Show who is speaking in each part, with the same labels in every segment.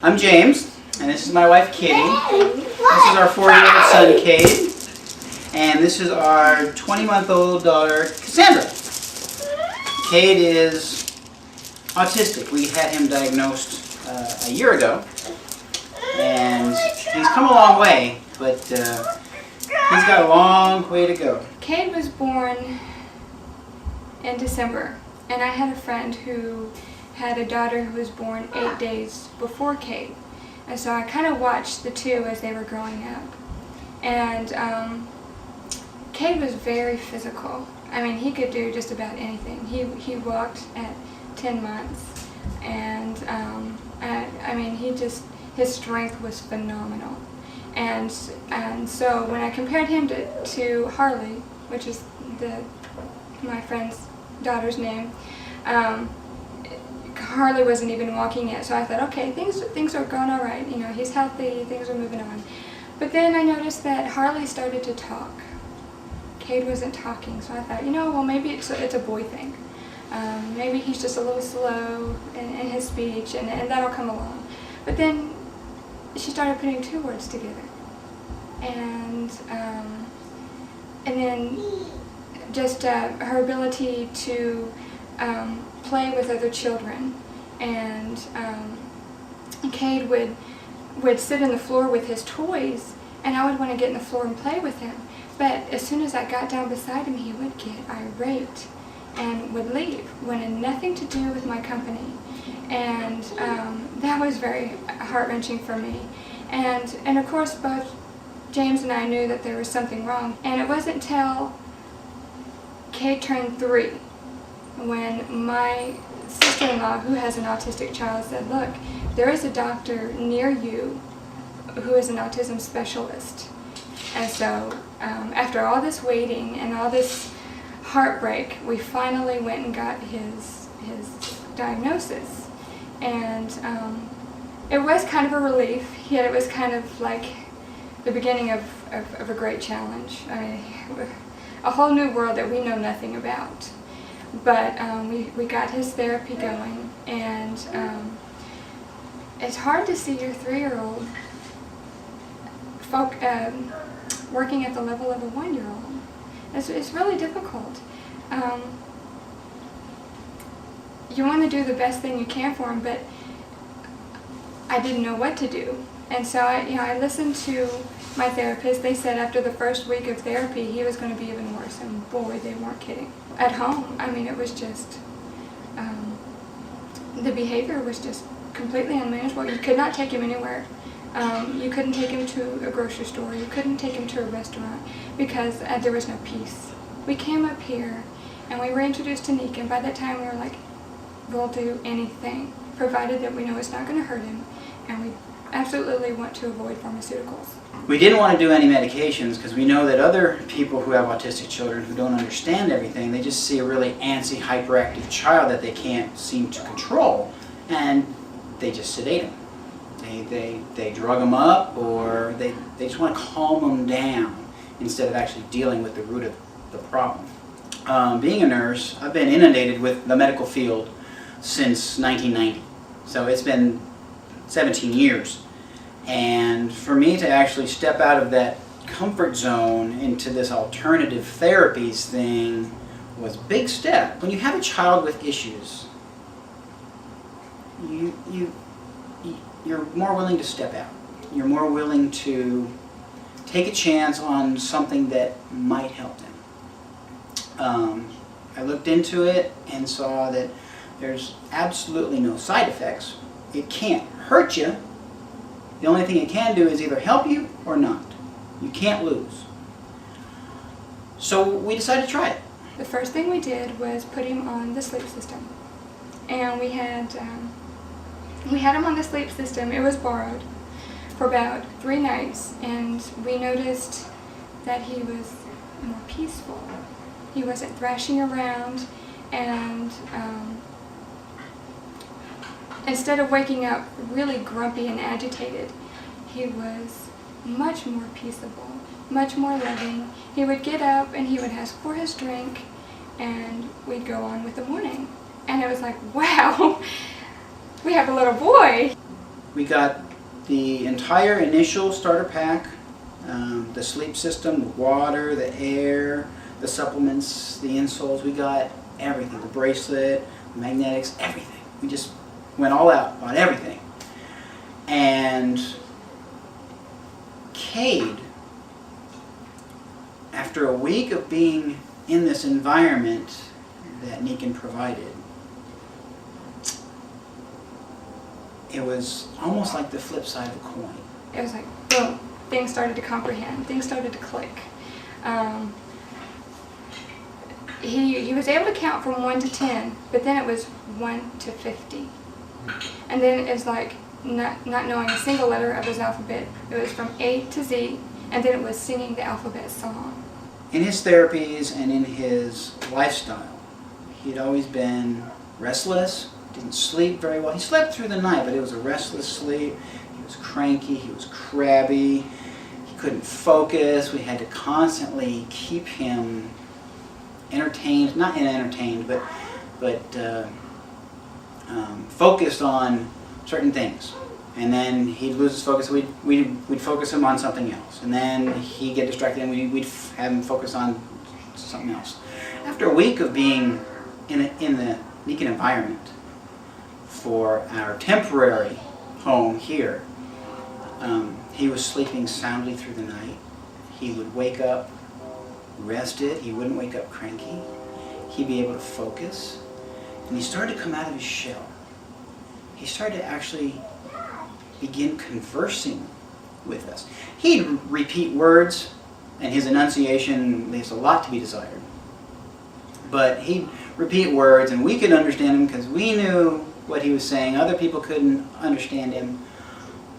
Speaker 1: I'm James, and this is my wife, Kitty. This is our 4-year-old son, Cade. And this is our 20-month-old daughter, Cassandra. Cade is autistic. We had him diagnosed a year ago. And he's come a long way, but he's got a long way to go.
Speaker 2: Cade was born in December, and I had a friend who had a daughter who was born 8 days before Cade. And so I kind of watched the two as they were growing up. And Cade was very physical. I mean, he could do just about anything. He walked at 10 months, and I mean, his strength was phenomenal. And so when I compared him to Harley, which is my friend's daughter's name, Harley wasn't even walking yet, so I thought, okay, things are going all right. You know, he's healthy, things are moving on. But then I noticed that Harley started to talk. Cade wasn't talking, so I thought, well, maybe it's a boy thing. Maybe he's just a little slow in his speech, and that'll come along. But then she started putting 2 words together, and then just her ability to play with other children. And Cade would sit on the floor with his toys, and I would want to get in the floor and play with him. But as soon as I got down beside him, he would get irate and would leave, wanted nothing to do with my company. And that was very heart-wrenching for me. And of course, both James and I knew that there was something wrong. And it wasn't until Cade turned 3 when my sister-in-law, who has an autistic child, said, look, there is a doctor near you who is an autism specialist. And so after all this waiting and all this heartbreak, we finally went and got his diagnosis. And it was kind of a relief, yet it was kind of like the beginning of a great challenge. A whole new world that we know nothing about. But we got his therapy going, and it's hard to see your 3-year-old working at the level of a 1-year-old. It's really difficult. You want to do the best thing you can for him, but I didn't know what to do. And so I listened to my therapist. They said after the first week of therapy he was going to be even worse, and boy, they weren't kidding. At home, I mean, it was just, the behavior was just completely unmanageable. You could not take him anywhere. You couldn't take him to a grocery store. You couldn't take him to a restaurant because there was no peace. We came up here and we were introduced to Nick, and by that time we were like, we'll do anything, provided that we know it's not going to hurt him, and we absolutely want to avoid pharmaceuticals.
Speaker 1: We didn't want to do any medications because we know that other people who have autistic children who don't understand everything, they just see a really antsy, hyperactive child that they can't seem to control, and they just sedate them. They drug them up, or they just want to calm them down instead of actually dealing with the root of the problem. Being a nurse, I've been inundated with the medical field since 1990. So it's been 17 years. And for me to actually step out of that comfort zone into this alternative therapies thing was a big step. When you have a child with issues, you're more willing to step out. You're more willing to take a chance on something that might help them. I looked into it and saw that there's absolutely no side effects. It can't hurt you. The only thing it can do is either help you or not. You can't lose. So we decided to try it.
Speaker 2: The first thing we did was put him on the sleep system. And we had him on the sleep system. It was borrowed for about 3 nights, and we noticed that he was more peaceful. He wasn't thrashing around, and instead of waking up really grumpy and agitated, he was much more peaceable, much more loving. He would get up and he would ask for his drink, and we'd go on with the morning. And it was like, wow, we have a little boy.
Speaker 1: We got the entire initial starter pack, the sleep system, the water, the air, the supplements, the insoles. We got everything, the bracelet, the magnetics, everything. We just went all out on everything. And Cade, after a week of being in this environment that Nikan provided, it was almost like the flip side of a coin.
Speaker 2: It was like, boom, things started to comprehend, things started to click. He was able to count from 1 to 10, but then it was 1 to 50. And then it's like not knowing a single letter of his alphabet. It was from A to Z, and then it was singing the alphabet song.
Speaker 1: In his therapies and in his lifestyle, he'd always been restless, didn't sleep very well. He slept through the night, but it was a restless sleep. He was cranky, he was crabby, he couldn't focus. We had to constantly keep him entertained, not entertained, but focused on certain things. And then he'd lose his focus, we'd focus him on something else. And then he'd get distracted and we'd have him focus on something else. After a week of being in the Nikan environment for our temporary home here, he was sleeping soundly through the night. He would wake up rested, he wouldn't wake up cranky. He'd be able to focus. And he started to come out of his shell. He started to actually begin conversing with us. He'd repeat words, and his enunciation leaves a lot to be desired. But he'd repeat words, and we could understand him because we knew what he was saying. Other people couldn't understand him.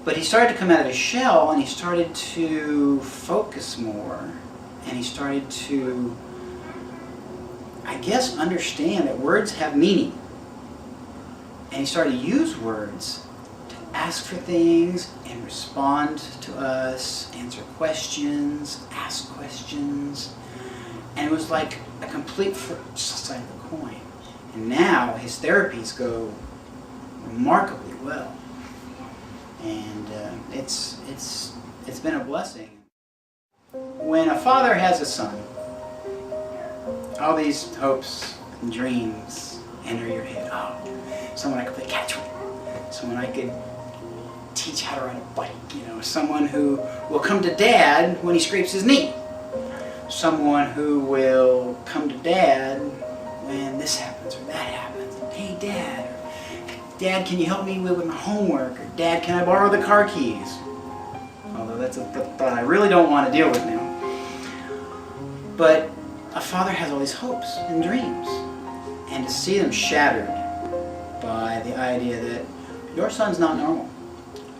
Speaker 1: But he started to come out of his shell, and he started to focus more, and he started to, I guess, understand that words have meaning. And he started to use words to ask for things and respond to us, answer questions, ask questions. And it was like a complete side of the coin. And now his therapies go remarkably well. And it's been a blessing. When a father has a son, all these hopes and dreams enter your head. Oh, someone I could play catch with, someone I could teach how to ride a bike, someone who will come to Dad when he scrapes his knee, someone who will come to Dad when this happens or that happens. Hey, Dad, or Dad, can you help me with my homework? Or Dad, can I borrow the car keys? Although that's a thought I really don't want to deal with now. But a father has all these hopes and dreams, and to see them shattered by the idea that your son's not normal.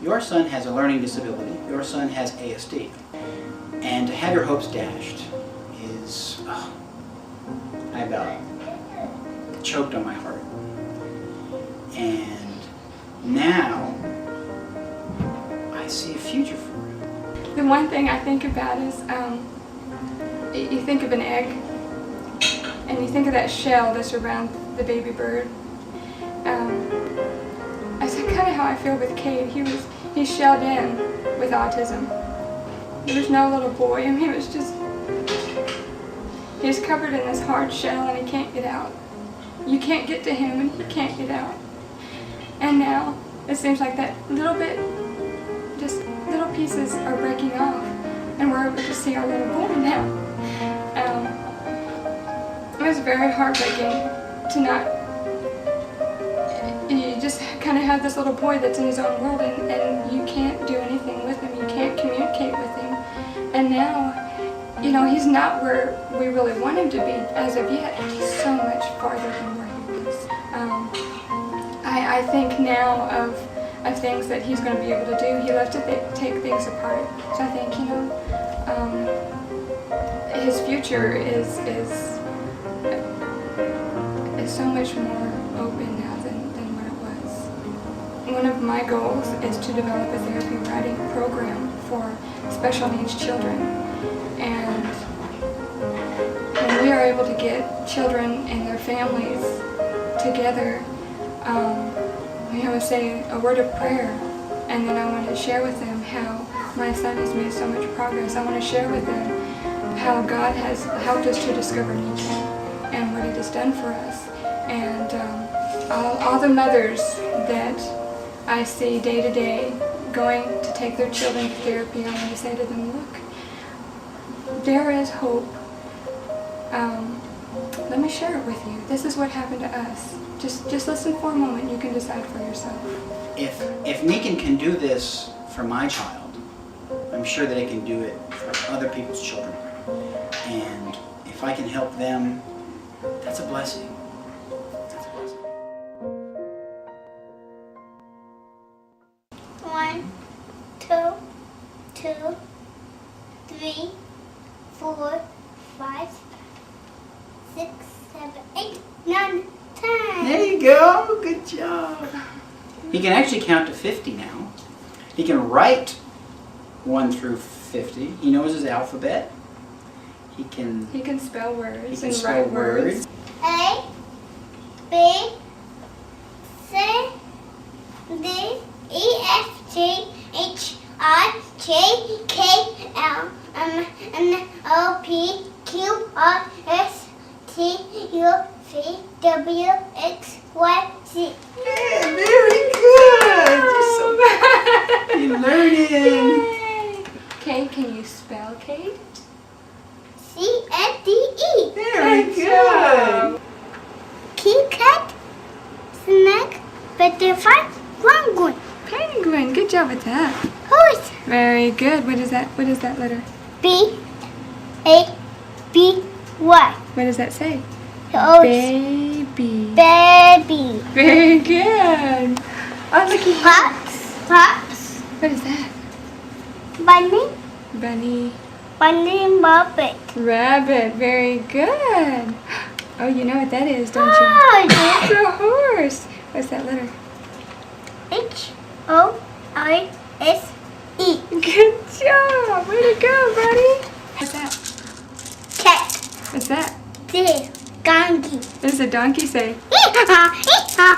Speaker 1: Your son has a learning disability. Your son has ASD. And to have your hopes dashed is, I about choked on my heart. And now I see a future for him.
Speaker 2: The one thing I think about is, you think of an egg, and you think of that shell that's around the baby bird. That's kind of how I feel with Cade. He's shelled in with autism. There's no little boy. He's covered in this hard shell and he can't get out. You can't get to him and he can't get out. And now it seems like that little pieces are breaking off, and we're able to see our little boy now. It was very heartbreaking to not. You just kind of have this little boy that's in his own world, and you can't do anything with him. You can't communicate with him. And now, he's not where we really want him to be as of yet, and he's so much farther than where he was. I think now of things that he's going to be able to do. He loves to take things apart. So I think, his future is so much more open now than what it was. One of my goals is to develop a therapy writing program for special needs children. And when we are able to get children and their families together, we would say a word of prayer And then I want to share with them how my son has made so much progress. I want to share with them how God has helped us to discover kneecap and what it has done for us. And all the mothers that I see day to day going to take their children to therapy, I want to say to them, look, there is hope. Let me share it with you. This is what happened to us. Just listen for a moment. You can decide for yourself.
Speaker 1: If Meekin can do this for my child, I'm sure that it can do it for other people's children. And if I can help them, that's a blessing. That's a blessing.
Speaker 3: 1, 2, 2, 3, 4, 5, 6, 7, 8, 9, 10.
Speaker 1: There you go. Good job. He can actually count to 50 now. He can write 1 through 50. He knows his alphabet. He can
Speaker 2: spell words
Speaker 1: He can
Speaker 2: and
Speaker 1: spell
Speaker 2: write words.
Speaker 3: A, B, C, D, E, F, G, H, I, J, K, L, M, N, O, P, Q, R, S, T, U, V, W, X, Y, Z.
Speaker 1: Yeah, very good. You're so good. You're learning.
Speaker 2: Yay! Cade, can you spell Cade?
Speaker 3: C-A-D-E.
Speaker 1: Very
Speaker 2: Good
Speaker 1: good.
Speaker 2: job.
Speaker 3: Kitty cat, snake, butterfly, penguin,
Speaker 2: Penguin. Good job with that.
Speaker 3: horse.
Speaker 2: Very good. What is that? What is that letter?
Speaker 3: B, A, B, Y.
Speaker 2: What does that say?
Speaker 3: Horse.
Speaker 2: Baby.
Speaker 3: Baby.
Speaker 2: Very good. Oh, looky.
Speaker 3: Pops, pops.
Speaker 2: What is that?
Speaker 3: Bunny,
Speaker 2: Bunny.
Speaker 3: bunny, rabbit.
Speaker 2: Rabbit. Very good. Oh, you know what that is, don't you?
Speaker 3: Horse.
Speaker 2: It's a horse. What's that letter?
Speaker 3: H-O-I-S-E.
Speaker 2: Good job. Way to go, buddy. What's that?
Speaker 3: Cat.
Speaker 2: What's that?
Speaker 3: This, donkey.
Speaker 2: What does a donkey say?
Speaker 3: Hee-haw, hee-haw.